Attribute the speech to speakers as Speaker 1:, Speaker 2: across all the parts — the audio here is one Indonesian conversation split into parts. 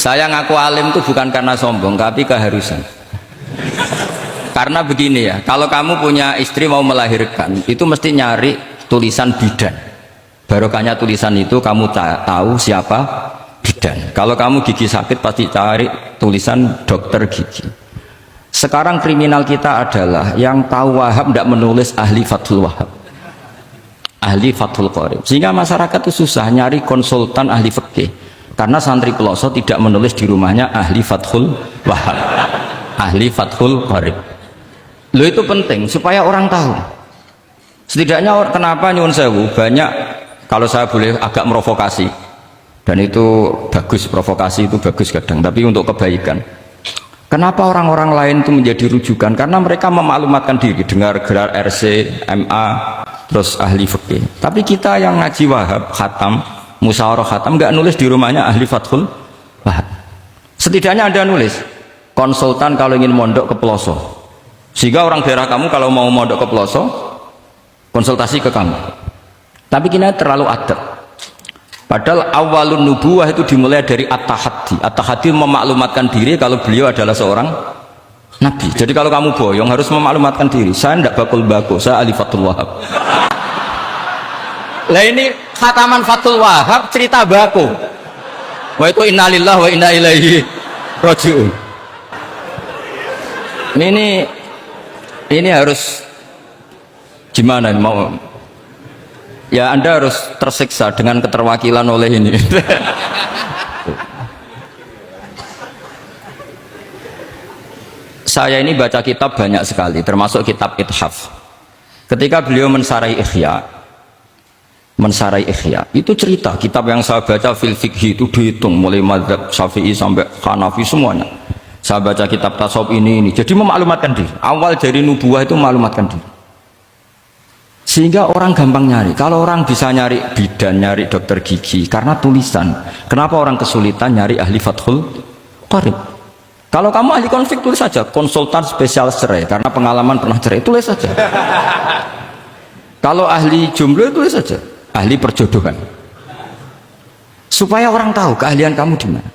Speaker 1: Saya ngaku alim itu bukan karena sombong, tapi keharusan. Karena begini ya, kalau kamu punya istri mau melahirkan, itu mesti nyari tulisan bidan. Barokahnya tulisan itu kamu tahu siapa bidan. Kalau kamu gigi sakit pasti cari tulisan dokter gigi. Sekarang kriminal kita adalah yang tahu Wahab tidak menulis ahli Fathul Wahab, ahli Fathul Qorib, sehingga masyarakat itu susah nyari konsultan ahli fikih. Karena santri Peloso tidak menulis di rumahnya ahli Fathul Wahab, ahli Fathul Qorib. Lo itu penting supaya orang tahu. Setidaknya kenapa nyuwun sewu banyak, kalau saya boleh agak merovokasi, dan itu bagus, provokasi itu bagus kadang, tapi untuk kebaikan. Kenapa orang-orang lain itu menjadi rujukan? Karena mereka memaklumatkan diri, dengar gelar RC, MA, terus ahli fikih. Tapi kita yang ngaji Wahab, khatam, musyawarah khatam, nggak nulis di rumahnya ahli Fathul Wahab. Setidaknya Anda nulis konsultan kalau ingin mondok ke Peloso, sehingga orang daerah kamu kalau mau mondok ke Peloso konsultasi ke kamu. Tapi kita terlalu adab. Padahal awalun nubuwah itu dimulai dari at-tahaddi. At-tahaddi memaklumatkan diri kalau beliau adalah seorang nabi. Jadi kalau kamu boyong harus memaklumatkan diri, saya tidak bakul bako, saya ahli Fathul Wahab. Lah ini khataman Fathul Wahab cerita bako. Wa itu innalillahi wa inna ilaihi raji'un. Ini harus gimana mau? Ya Anda harus tersiksa dengan keterwakilan oleh ini. Saya ini baca kitab banyak sekali, termasuk kitab Ithaf. Ketika beliau mensarai Ihya, itu cerita kitab yang saya baca fil fikhi itu dihitung mulai mazhab Syafi'i sampai Hanafi semuanya. Saya baca kitab tasawuf ini. Jadi memaklumatkan diri. Awal dari nubuwah itu memaklumatkan diri. Sehingga orang gampang nyari. Kalau orang bisa nyari bidan, nyari dokter gigi karena tulisan, kenapa orang kesulitan nyari ahli Fathul Qorib? Kalau kamu ahli konflik tulis saja konsultan spesial cerai karena pengalaman pernah cerai, tulis saja. Kalau ahli jomblo tulis saja ahli perjodohan, supaya orang tahu keahlian kamu di mana.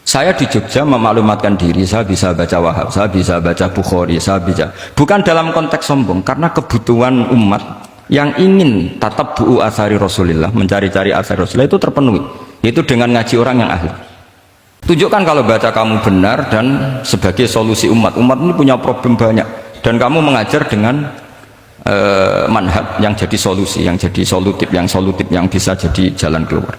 Speaker 1: Saya di Jogja memaklumatkan diri, saya bisa baca Wahab, saya bisa baca Bukhari, saya bisa, bukan dalam konteks sombong, karena kebutuhan umat yang ingin tatap bu'u asari Rasulullah, mencari-cari asari Rasulullah itu terpenuhi, itu dengan ngaji orang yang ahli. Tunjukkan kalau baca kamu benar dan sebagai solusi umat ini punya problem banyak, dan kamu mengajar dengan manhaj yang jadi solusi, yang jadi solutif, yang bisa jadi jalan keluar.